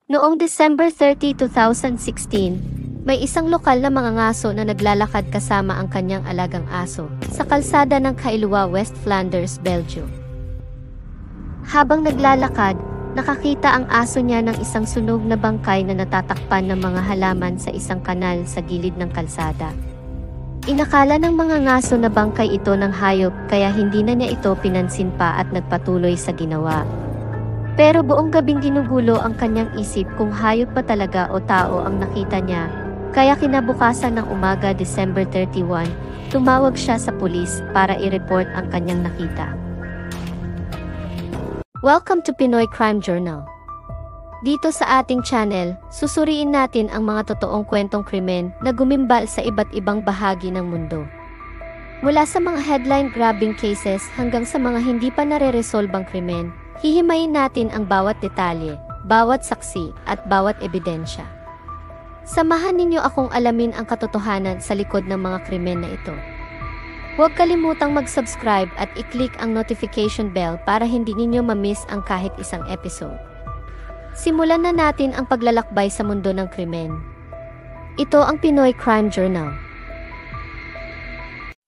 Noong December 30, 2016, may isang lokal na mga ngaso na naglalakad kasama ang kanyang alagang aso sa kalsada ng Kailua, West Flanders, Belgium. Habang naglalakad, nakakita ang aso niya ng isang sunog na bangkay na natatakpan ng mga halaman sa isang kanal sa gilid ng kalsada. Inakala ng mga ngaso na bangkay ito ng hayop kaya hindi na niya ito pinansin pa at nagpatuloy sa ginawa. Pero buong gabing ginugulo ang kanyang isip kung hayop pa talaga o tao ang nakita niya, kaya kinabukasan ng umaga December 31, tumawag siya sa pulis para i-report ang kanyang nakita. Welcome to Pinoy Crime Journal. Dito sa ating channel, susuriin natin ang mga totoong kwentong krimen na gumimbal sa iba't ibang bahagi ng mundo. Mula sa mga headline-grabbing cases hanggang sa mga hindi pa nare-resolbang krimen, hihimayin natin ang bawat detalye, bawat saksi, at bawat ebidensya. Samahan ninyo akong alamin ang katotohanan sa likod ng mga krimen na ito. Huwag kalimutang mag-subscribe at i-click ang notification bell para hindi ninyo ma-miss ang kahit isang episode. Simulan na natin ang paglalakbay sa mundo ng krimen. Ito ang Pinoy Crime Journal.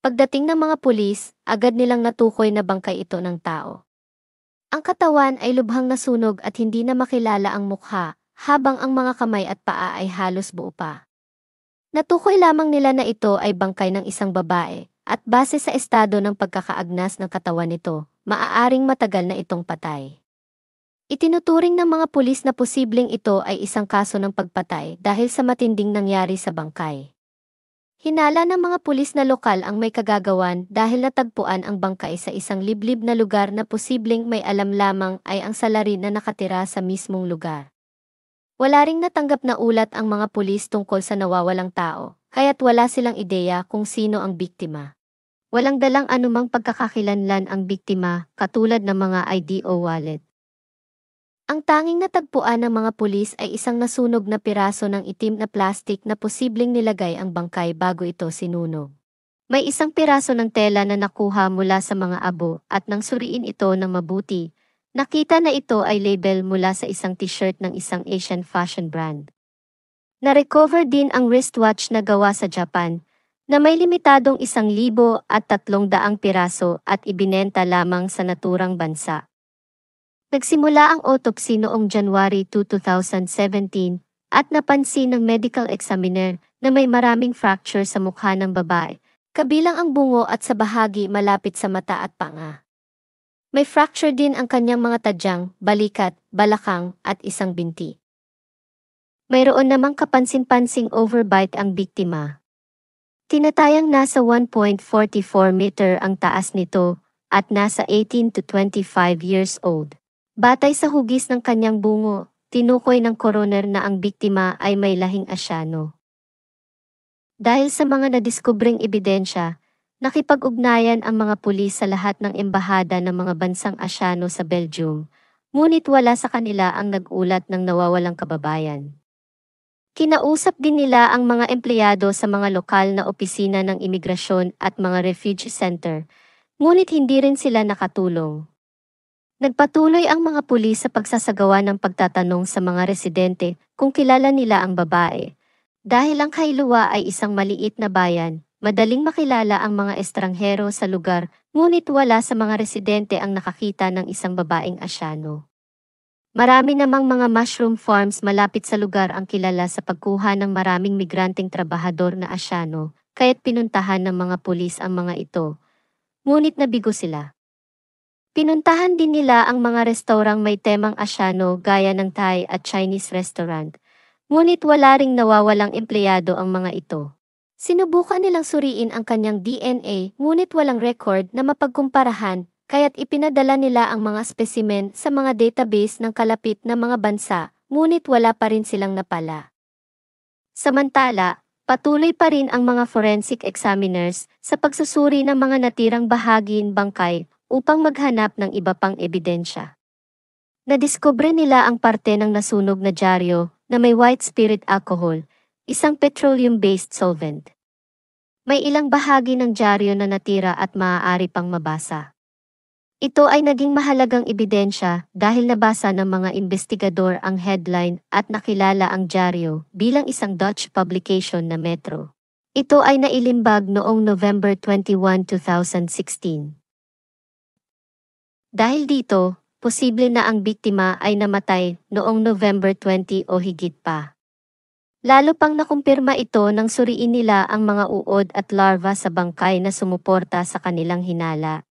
Pagdating ng mga pulis, agad nilang natukoy na bangkay ito ng tao. Ang katawan ay lubhang nasunog at hindi na makilala ang mukha, habang ang mga kamay at paa ay halos buo pa. Natukoy lamang nila na ito ay bangkay ng isang babae, at base sa estado ng pagkakaagnas ng katawan nito, maaaring matagal na itong patay. Itinuturing ng mga pulis na posibleng ito ay isang kaso ng pagpatay dahil sa matinding nangyari sa bangkay. Hinala ng mga pulis na lokal ang may kagagawan dahil natagpuan ang bangkay sa isang liblib na lugar na posibleng may alam lamang ay ang salarin na nakatira sa mismong lugar. Wala ring natanggap na ulat ang mga pulis tungkol sa nawawalang tao, kaya't wala silang ideya kung sino ang biktima. Walang dalang anumang pagkakakilanlan ang biktima, katulad ng mga ID o wallet. Ang tanging natagpuan ng mga pulis ay isang nasunog na piraso ng itim na plastik na posibleng nilagay ang bangkay bago ito sinunog. May isang piraso ng tela na nakuha mula sa mga abo at nang suriin ito ng mabuti, nakita na ito ay label mula sa isang t-shirt ng isang Asian fashion brand. Na-recover din ang wristwatch na gawa sa Japan, na may limitadong 1,300 piraso at ibinenta lamang sa naturang bansa. Nagsimula ang autopsy noong January 2, 2017 at napansin ng medical examiner na may maraming fracture sa mukha ng babae, kabilang ang bungo at sa bahagi malapit sa mata at panga. May fracture din ang kanyang mga tadyang, balikat, balakang at isang binti. Mayroon namang kapansin-pansing overbite ang biktima. Tinatayang nasa 1.44 meter ang taas nito at nasa 18 to 25 years old. Batay sa hugis ng kanyang bungo, tinukoy ng coroner na ang biktima ay may lahing Asyano. Dahil sa mga nadiskubring ebidensya, nakipag-ugnayan ang mga pulis sa lahat ng embahada ng mga bansang Asyano sa Belgium, ngunit wala sa kanila ang nag-ulat ng nawawalang kababayan. Kinausap din nila ang mga empleyado sa mga lokal na opisina ng imigrasyon at mga refugee center, ngunit hindi rin sila nakatulong. Nagpatuloy ang mga pulis sa pagsasagawa ng pagtatanong sa mga residente kung kilala nila ang babae. Dahil ang Kailua ay isang maliit na bayan, madaling makilala ang mga estranghero sa lugar, ngunit wala sa mga residente ang nakakita ng isang babaeng Asyano. Marami namang mga mushroom farms malapit sa lugar ang kilala sa pagkuha ng maraming migranteng trabahador na Asyano, kaya't pinuntahan ng mga pulis ang mga ito. Ngunit nabigo sila. Pinuntahan din nila ang mga restaurang may temang Asyano gaya ng Thai at Chinese restaurant, ngunit wala ring nawawalang empleyado ang mga ito. Sinubukan nilang suriin ang kanyang DNA ngunit walang record na mapagkumparahan, kaya't ipinadala nila ang mga spesimen sa mga database ng kalapit na mga bansa, ngunit wala pa rin silang napala. Samantala, patuloy pa rin ang mga forensic examiners sa pagsusuri ng mga natirang bahagi ng bangkay upang maghanap ng iba pang ebidensya. Nadiskubre nila ang parte ng nasunog na dyaryo na may white spirit alcohol, isang petroleum-based solvent. May ilang bahagi ng dyaryo na natira at maaari pang mabasa. Ito ay naging mahalagang ebidensya dahil nabasa ng mga investigador ang headline at nakilala ang dyaryo bilang isang Dutch publication na Metro. Ito ay nailimbag noong November 21, 2016. Dahil dito, posible na ang biktima ay namatay noong November 20 o higit pa. Lalo pang nakumpirma ito nang suriin nila ang mga uod at larva sa bangkay na sumuporta sa kanilang hinala.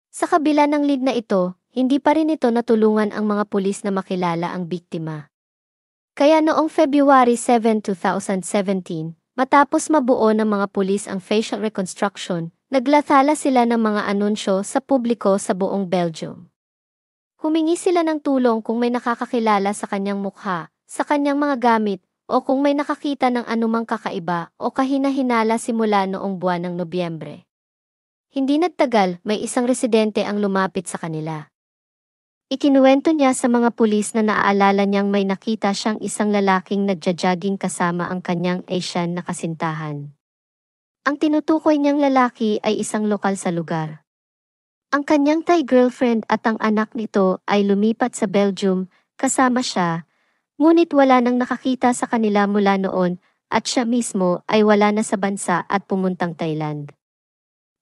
Sa kabila ng lead na ito, hindi pa rin ito natulungan ang mga pulis na makilala ang biktima. Kaya noong February 7, 2017, matapos mabuo ng mga pulis ang facial reconstruction, naglathala sila ng mga anunsyo sa publiko sa buong Belgium. Humingi sila ng tulong kung may nakakakilala sa kanyang mukha, sa kanyang mga gamit, o kung may nakakita ng anumang kakaiba o kahina-hinala simula noong buwan ng Nobyembre. Hindi nagtagal, may isang residente ang lumapit sa kanila. Ikinuwento niya sa mga pulis na naaalala niyang may nakita siyang isang lalaking nagja-jogging kasama ang kanyang Asian na kasintahan. Ang tinutukoy niyang lalaki ay isang lokal sa lugar. Ang kanyang Thai girlfriend at ang anak nito ay lumipat sa Belgium, kasama siya, ngunit wala nang nakakita sa kanila mula noon at siya mismo ay wala na sa bansa at pumuntang Thailand.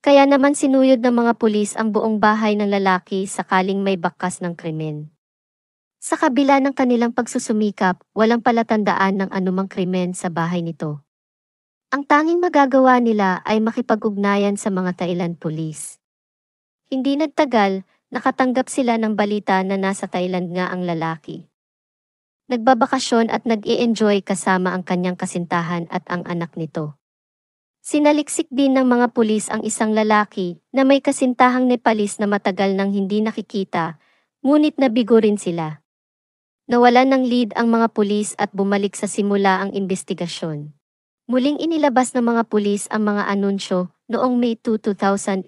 Kaya naman sinuyod ng mga pulis ang buong bahay ng lalaki sakaling may bakas ng krimen. Sa kabila ng kanilang pagsusumikap, walang palatandaan ng anumang krimen sa bahay nito. Ang tanging magagawa nila ay makipag-ugnayan sa mga Thailand police. Hindi nagtagal, nakatanggap sila ng balita na nasa Thailand nga ang lalaki. Nagbabakasyon at nag-i-enjoy kasama ang kanyang kasintahan at ang anak nito. Sinaliksik din ng mga pulis ang isang lalaki na may kasintahang Nepalis na matagal nang hindi nakikita, ngunit nabigo rin sila. Nawalan ng lead ang mga pulis at bumalik sa simula ang investigasyon. Muling inilabas ng mga pulis ang mga anunsyo noong May 2, 2018,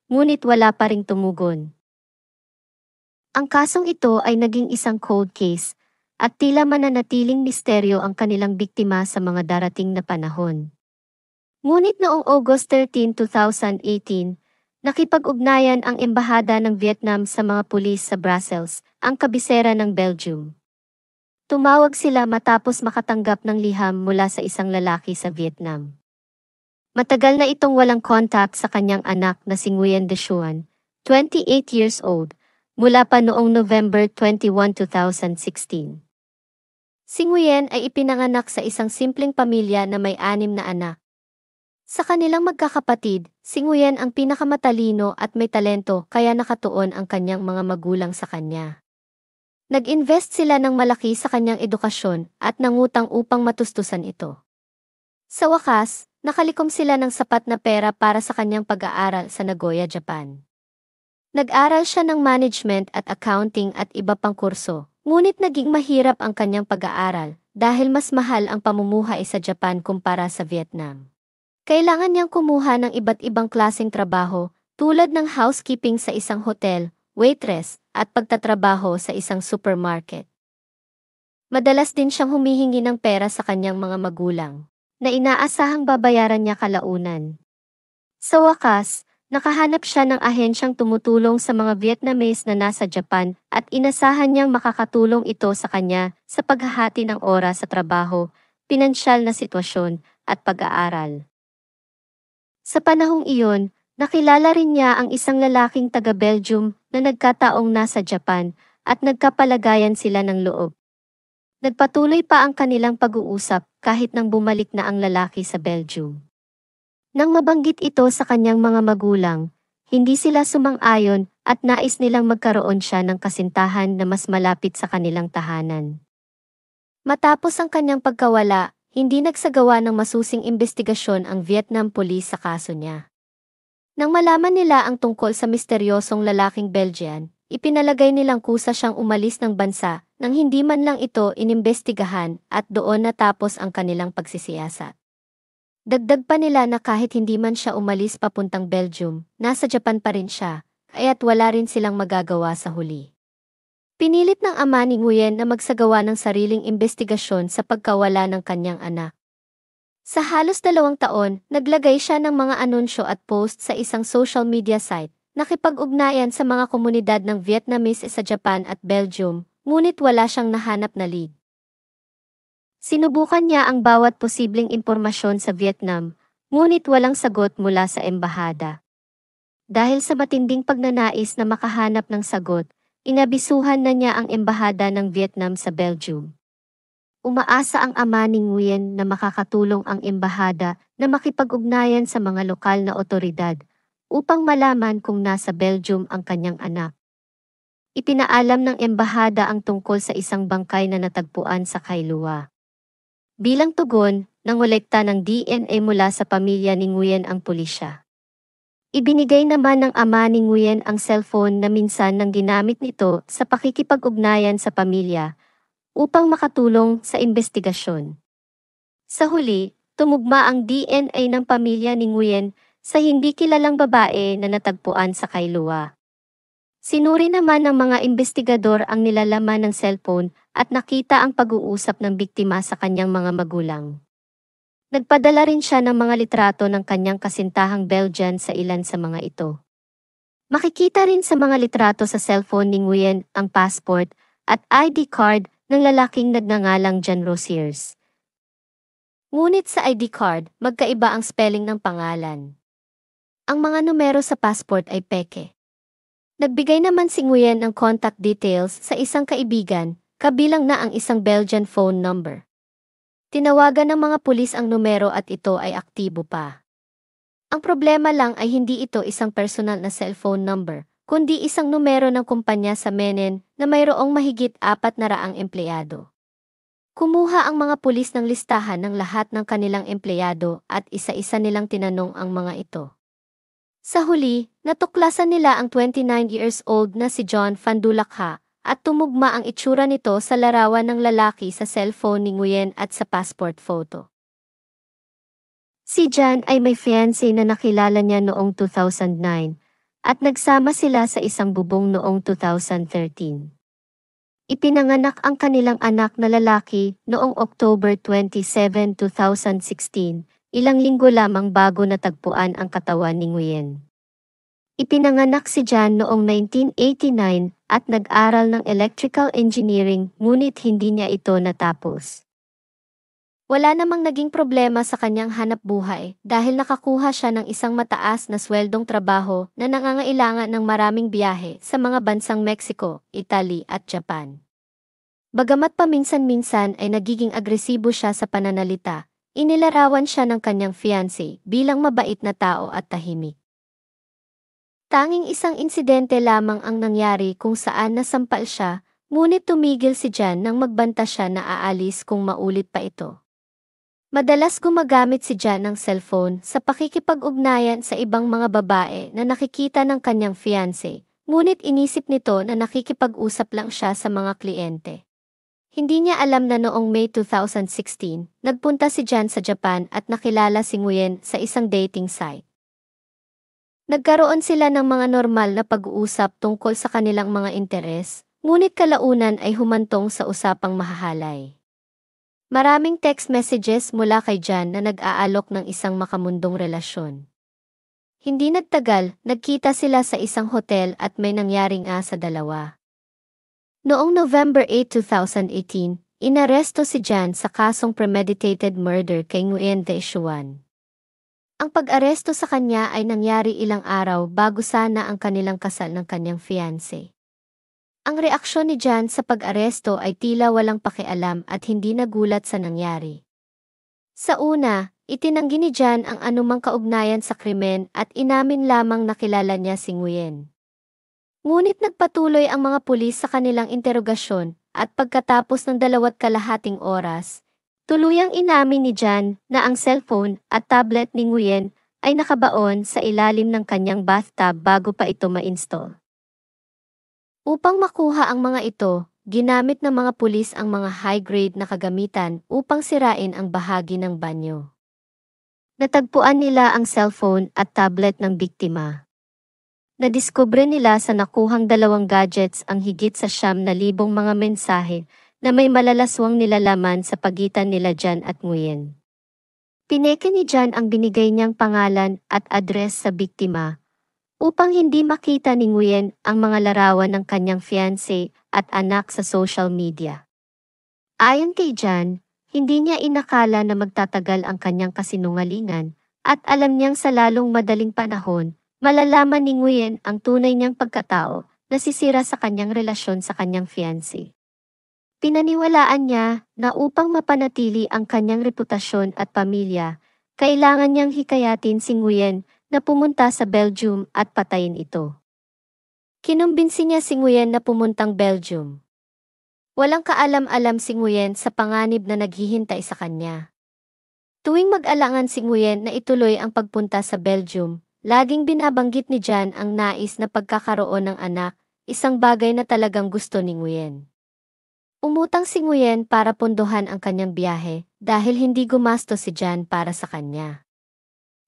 ngunit wala pa ring tumugon. Ang kasong ito ay naging isang cold case at tila mananatiling misteryo ang kanilang biktima sa mga darating na panahon. Ngunit noong August 13, 2018, nakipag-ugnayan ang Embahada ng Vietnam sa mga pulis sa Brussels, ang kabisera ng Belgium. Tumawag sila matapos makatanggap ng liham mula sa isang lalaki sa Vietnam. Matagal na itong walang contact sa kanyang anak na si Nguyen De Xuan, 28 years old, mula pa noong November 21, 2016. Si Nguyen ay ipinanganak sa isang simpleng pamilya na may 6 na anak. Sa kanilang magkakapatid, si Nguyen ang pinakamatalino at may talento kaya nakatuon ang kanyang mga magulang sa kanya. Nag-invest sila ng malaki sa kanyang edukasyon at nangutang upang matustusan ito. Sa wakas, nakalikom sila ng sapat na pera para sa kanyang pag-aaral sa Nagoya, Japan. Nag-aral siya ng management at accounting at iba pang kurso, ngunit naging mahirap ang kanyang pag-aaral dahil mas mahal ang pamumuhay sa Japan kumpara sa Vietnam. Kailangan niyang kumuha ng iba't ibang klaseng trabaho, tulad ng housekeeping sa isang hotel, waitress, at pagtatrabaho sa isang supermarket. Madalas din siyang humihingi ng pera sa kanyang mga magulang, na inaasahang babayaran niya kalaunan. Sa wakas, nakahanap siya ng ahensyang tumutulong sa mga Vietnamese na nasa Japan at inasahan niyang makakatulong ito sa kanya sa paghahati ng oras sa trabaho, pinansyal na sitwasyon, at pag-aaral. Sa panahong iyon, nakilala rin niya ang isang lalaking taga-Belgium na nagkataong nasa Japan at nagkapalagayan sila ng loob. Nagpatuloy pa ang kanilang pag-uusap kahit nang bumalik na ang lalaki sa Belgium. Nang mabanggit ito sa kanyang mga magulang, hindi sila sumang-ayon at nais nilang magkaroon siya ng kasintahan na mas malapit sa kanilang tahanan. Matapos ang kanyang pagkawala, hindi nagsagawa ng masusing investigasyon ang Vietnam Police sa kaso niya. Nang malaman nila ang tungkol sa misteryosong lalaking Belgian, ipinalagay nilang kusa siyang umalis ng bansa nang hindi man lang ito inimbestigahan at doon natapos ang kanilang pagsisiyasat. Dagdag pa nila na kahit hindi man siya umalis papuntang Belgium, nasa Japan pa rin siya, kaya't wala rin silang magagawa sa huli. Pinilit ng ama ni Nguyen na magsagawa ng sariling investigasyon sa pagkawala ng kanyang anak. Sa halos 2 taon, naglagay siya ng mga anunsyo at post sa isang social media site, Nakipag-ugnayan sa mga komunidad ng Vietnamese sa Japan at Belgium, ngunit wala siyang nahanap na lead. Sinubukan niya ang bawat posibleng impormasyon sa Vietnam, ngunit walang sagot mula sa embahada. Dahil sa matinding pagnanais na makahanap ng sagot, inabisuhan na niya ang embahada ng Vietnam sa Belgium. Umaasa ang ama ni Nguyen na makakatulong ang embahada na makipag-ugnayan sa mga lokal na otoridad upang malaman kung nasa Belgium ang kanyang anak. Ipinaalam ng embahada ang tungkol sa isang bangkay na natagpuan sa Kailua. Bilang tugon, nangolekta ng DNA mula sa pamilya ni Nguyen ang pulisya. Ibinigay naman ng ama ni Nguyen ang cellphone na minsan nang ginamit nito sa pakikipag-ugnayan sa pamilya upang makatulong sa investigasyon. Sa huli, tumugma ang DNA ng pamilya ni Nguyen sa hindi kilalang babae na natagpuan sa Kailua. Sinuri naman ng mga investigador ang nilalaman ng cellphone at nakita ang pag-uusap ng biktima sa kanyang mga magulang. Nagpadala rin siya ng mga litrato ng kanyang kasintahang Belgian sa ilan sa mga ito. Makikita rin sa mga litrato sa cellphone ni Nguyen ang passport at ID card ng lalaking nagngangalang John Rosiers. Ngunit sa ID card, magkaiba ang spelling ng pangalan. Ang mga numero sa passport ay peke. Nagbigay naman si Nguyen ng contact details sa isang kaibigan, kabilang na ang isang Belgian phone number. Tinawagan ng mga pulis ang numero at ito ay aktibo pa. Ang problema lang ay hindi ito isang personal na cellphone number, kundi isang numero ng kumpanya sa Menen na mayroong mahigit 400 empleyado. Kumuha ang mga pulis ng listahan ng lahat ng kanilang empleyado at isa-isa nilang tinanong ang mga ito. Sa huli, natuklasan nila ang 29 years old na si John Van Dulakha at tumugma ang itsura nito sa larawan ng lalaki sa cellphone ni Nguyen at sa passport photo. Si John ay may fiancé na nakilala niya noong 2009 at nagsama sila sa isang bubong noong 2013. Ipinanganak ang kanilang anak na lalaki noong October 27, 2016, ilang linggo lamang bago natagpuan ang katawan ni Nguyen. Ipinanganak si John noong 1989 at nag-aral ng electrical engineering ngunit hindi niya ito natapos. Wala namang naging problema sa kanyang hanap buhay dahil nakakuha siya ng isang mataas na sweldong trabaho na nangangailangan ng maraming biyahe sa mga bansang Mexico, Italy at Japan. Bagamat paminsan-minsan ay nagiging agresibo siya sa pananalita, inilarawan siya ng kanyang fiancé bilang mabait na tao at tahimik. Tanging isang insidente lamang ang nangyari kung saan nasampal siya, ngunit tumigil si John nang magbanta siya na aalis kung maulit pa ito. Madalas gumagamit si John ng cellphone sa pakikipag-ugnayan sa ibang mga babae na nakikita ng kanyang fiancé, ngunit inisip nito na nakikipag-usap lang siya sa mga kliyente. Hindi niya alam na noong May 2016, nagpunta si John sa Japan at nakilala si Nguyen sa isang dating site. Nagkaroon sila ng mga normal na pag-uusap tungkol sa kanilang mga interes, ngunit kalaunan ay humantong sa usapang mahahalay. Maraming text messages mula kay John na nag-aalok ng isang makamundong relasyon. Hindi nagtagal, nagkita sila sa isang hotel at may nangyaring sa dalawa. Noong November 8, 2018, inaresto si John sa kasong premeditated murder kay Nguyen Te Xuan. Ang pag-aresto sa kanya ay nangyari ilang araw bago sana ang kanilang kasal ng kanyang fiancé. Ang reaksyon ni John sa pag-aresto ay tila walang pakialam at hindi nagulat sa nangyari. Sa una, itinanggi ni John ang anumang kaugnayan sa krimen at inamin lamang na kilala niya si Nguyen. Ngunit nagpatuloy ang mga pulis sa kanilang interogasyon at pagkatapos ng 2.5 oras, tuluyang inamin ni John na ang cellphone at tablet ni Nguyen ay nakabaon sa ilalim ng kanyang bathtub bago pa ito ma-install. Upang makuha ang mga ito, ginamit ng mga pulis ang mga high-grade na kagamitan upang sirain ang bahagi ng banyo. Natagpuan nila ang cellphone at tablet ng biktima. Nadiskubre nila sa nakuhang 2 gadgets ang higit sa 9,000 mga mensahe na may malalaswang nilalaman sa pagitan nila John at Nguyen. Pineke ni John ang binigay niyang pangalan at address sa biktima upang hindi makita ni Nguyen ang mga larawan ng kanyang fiancé at anak sa social media. Ayon kay Jan, hindi niya inakala na magtatagal ang kanyang kasinungalingan at alam niyang sa lalong madaling panahon, malalaman ni Nguyen ang tunay niyang pagkatao na sisira sa kanyang relasyon sa kanyang fiancé. Pinaniwalaan niya na upang mapanatili ang kanyang reputasyon at pamilya, kailangan niyang hikayatin si Nguyen na pumunta sa Belgium at patayin ito. Kinumbinsi niya si Nguyen na pumuntang Belgium. Walang kaalam-alam si Nguyen sa panganib na naghihintay sa kanya. Tuwing mag-alangan si Nguyen na ituloy ang pagpunta sa Belgium, laging binabanggit ni Jan ang nais na pagkakaroon ng anak, isang bagay na talagang gusto ni Nguyen. Umutang si Nguyen para punduhan ang kanyang biyahe dahil hindi gumastos si Jan para sa kanya.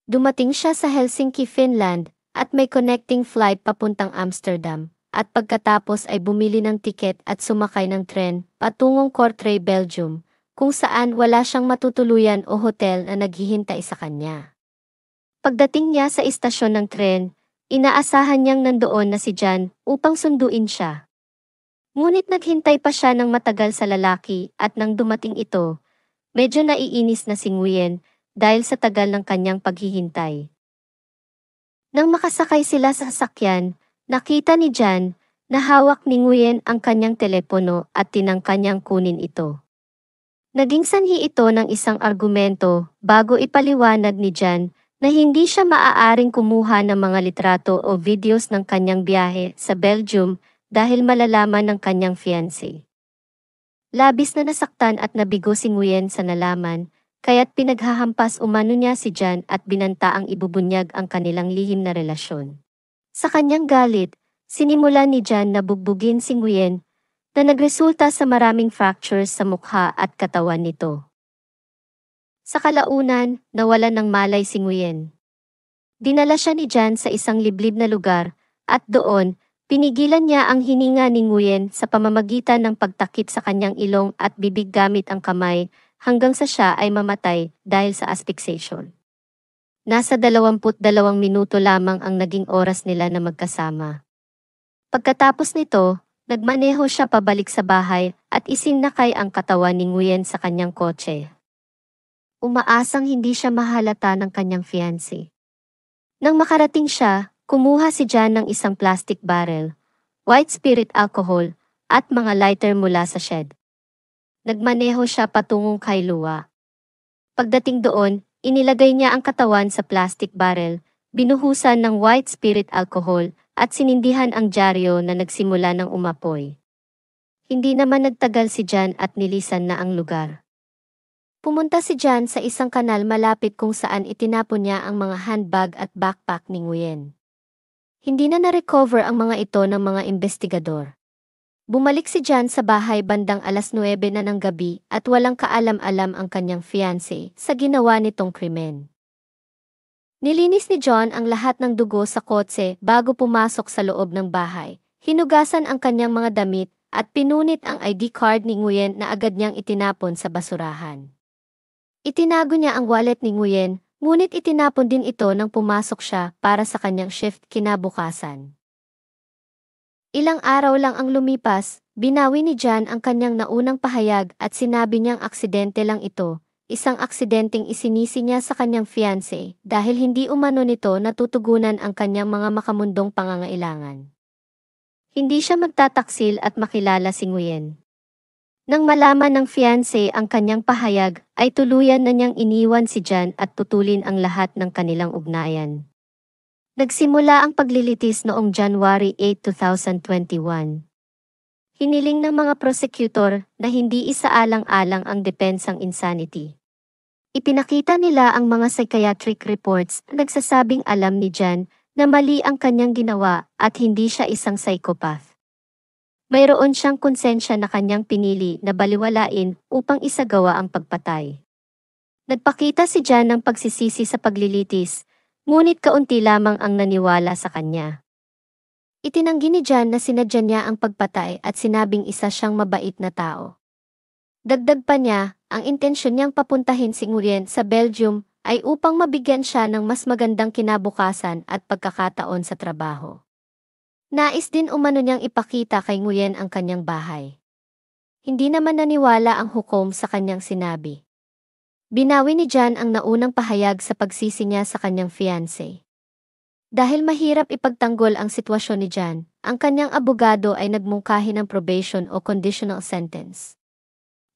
Dumating siya sa Helsinki, Finland at may connecting flight papuntang Amsterdam at pagkatapos ay bumili ng tiket at sumakay ng tren patungong Kortrijk, Belgium kung saan wala siyang matutuluyan o hotel na naghihintay sa kanya. Pagdating niya sa istasyon ng tren, inaasahan niyang nandoon na si Jan upang sunduin siya. Ngunit naghintay pa siya ng matagal sa lalaki at nang dumating ito, medyo naiinis na si Nguyen dahil sa tagal ng kanyang paghihintay. Nang makasakay sila sa sasakyan, nakita ni Jan na hawak ni Nguyen ang kanyang telepono at tinangka niyang kunin ito. Naging sanhi ito ng isang argumento bago ipaliwanag ni Jan na hindi siya maaaring kumuha ng mga litrato o videos ng kanyang biyahe sa Belgium dahil malalaman ng kanyang fiancé. Labis na nasaktan at nabigo si Nguyen sa nalaman, kaya't pinaghahampas umano niya si Jan at binantaang ibubunyag ang kanilang lihim na relasyon. Sa kanyang galit, sinimula ni Jan na bugbugin si Nguyen na nagresulta sa maraming fractures sa mukha at katawan nito. Sa kalaunan, nawalan ng malay si Nguyen. Dinala siya ni Jan sa isang liblib na lugar at doon, pinigilan niya ang hininga ni Nguyen sa pamamagitan ng pagtakip sa kanyang ilong at bibig gamit ang kamay hanggang sa siya ay mamatay dahil sa asphyxiation. Nasa 22 minuto lamang ang naging oras nila na magkasama. Pagkatapos nito, nagmaneho siya pabalik sa bahay at isinakay ang katawan ni Nguyen sa kanyang kotse. Umaasang hindi siya mahalata ng kanyang fiancé. Nang makarating siya, kumuha si Jan ng isang plastic barrel, white spirit alcohol, at mga lighter mula sa shed. Nagmaneho siya patungong kay Lua. Pagdating doon, inilagay niya ang katawan sa plastic barrel, binuhusan ng white spirit alcohol, at sinindihan ang dyaryo na nagsimula ng umapoy. Hindi naman nagtagal si Jan at nilisan na ang lugar. Pumunta si Jan sa isang kanal malapit kung saan itinapon niya ang mga handbag at backpack ni Nguyen. Hindi na na-recover ang mga ito ng mga investigador. Bumalik si Jan sa bahay bandang 9:00 na ng gabi at walang kaalam-alam ang kanyang fiancé sa ginawa nitong krimen. Nilinis ni John ang lahat ng dugo sa kotse bago pumasok sa loob ng bahay. Hinugasan ang kanyang mga damit at pinunit ang ID card ni Nguyen na agad niyang itinapon sa basurahan. Itinago niya ang wallet ni Nguyen, ngunit itinapon din ito nang pumasok siya para sa kanyang shift kinabukasan. Ilang araw lang ang lumipas, binawi ni Jan ang kanyang naunang pahayag at sinabi niyang aksidente lang ito, isang aksidenteng isinisi niya sa kanyang fiancé dahil hindi umano nito natutugunan ang kanyang mga makamundong pangangailangan. Hindi siya magtataksil at makilala si Nguyen. Nang malaman ng fiancé ang kanyang pahayag, ay tuluyan na niyang iniwan si Jan at putulin ang lahat ng kanilang ugnayan. Nagsimula ang paglilitis noong January 8, 2021. Hiniling ng mga prosecutor na hindi isaalang-alang ang depensang insanity. Ipinakita nila ang mga psychiatric reports na nagsasabing alam ni Jan na mali ang kanyang ginawa at hindi siya isang psychopath. Mayroon siyang konsensya na kanyang pinili na baliwalain upang isagawa ang pagpatay. Nagpakita si Jan ng pagsisisi sa paglilitis, ngunit kaunti lamang ang naniwala sa kanya. Itinanggi ni Jan na sinadya niya ang pagpatay at sinabing isa siyang mabait na tao. Dagdag pa niya, ang intensyon niyang papuntahin si Nguyen sa Belgium ay upang mabigyan siya ng mas magandang kinabukasan at pagkakataon sa trabaho. Nais din umano niyang ipakita kay Nguyen ang kanyang bahay. Hindi naman naniwala ang hukom sa kanyang sinabi. Binawi ni Jan ang naunang pahayag sa pagsisi niya sa kanyang fiancé. Dahil mahirap ipagtanggol ang sitwasyon ni Jan, ang kanyang abogado ay nagmungkahi ng probation o conditional sentence.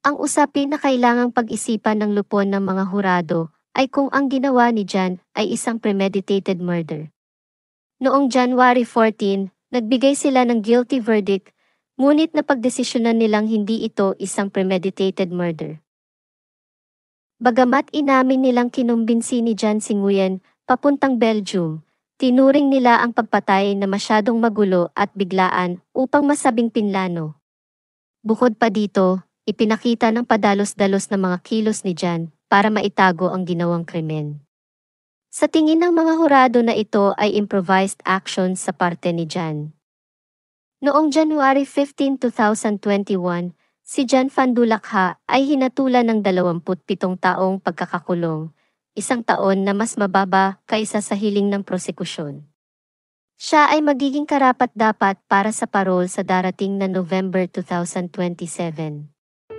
Ang usapin na kailangang pag-isipan ng lupon ng mga hurado ay kung ang ginawa ni Jan ay isang premeditated murder. Noong January 14, nagbigay sila ng guilty verdict, ngunit napagdesisyonan nilang hindi ito isang premeditated murder. Bagamat inamin nilang kinumbinsi ni Jan si Nguyen papuntang Belgium, tinuring nila ang pagpatay na masyadong magulo at biglaan upang masabing pinlano. Bukod pa dito, ipinakita ng padalos-dalos na mga kilos ni Jan para maitago ang ginawang krimen. Sa tingin ng mga hurado na ito ay improvised action sa parte ni Jan. Noong January 15, 2021, si Jan Van Dulakha ay hinatulan ng 27 taong pagkakakulong, 1 taon na mas mababa kaysa sa hiling ng prosekusyon. Siya ay magiging karapat-dapat para sa parol sa darating na November 2027.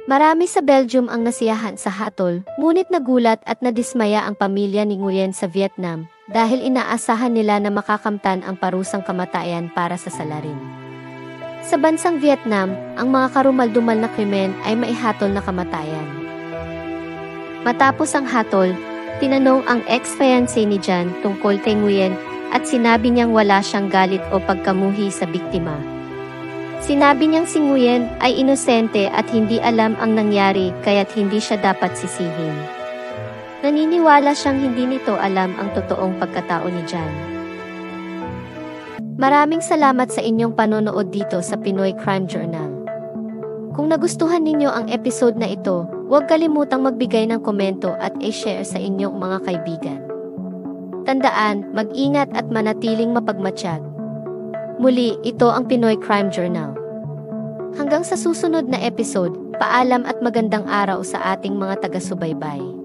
Marami sa Belgium ang nasiyahan sa hatol, ngunit nagulat at nadismaya ang pamilya ni Nguyen sa Vietnam dahil inaasahan nila na makakamtan ang parusang kamatayan para sa salarin. Sa bansang Vietnam, ang mga karumaldumal na krimen ay maihatol na kamatayan. Matapos ang hatol, tinanong ang ex-fiancé ni Jan tungkol kay Nguyen at sinabi niyang wala siyang galit o pagkamuhi sa biktima. Sinabi niyang si Nguyen ay inosente at hindi alam ang nangyari kaya't hindi siya dapat sisihin. Naniniwala siyang hindi nito alam ang totoong pagkatao ni Jan. Maraming salamat sa inyong panonood dito sa Pinoy Crime Journal. Kung nagustuhan ninyo ang episode na ito, huwag kalimutang magbigay ng komento at i-share sa inyong mga kaibigan. Tandaan, mag-ingat at manatiling mapagmatsyag. Muli, ito ang Pinoy Crime Journal. Hanggang sa susunod na episode, paalam at magandang araw sa ating mga taga-subaybay.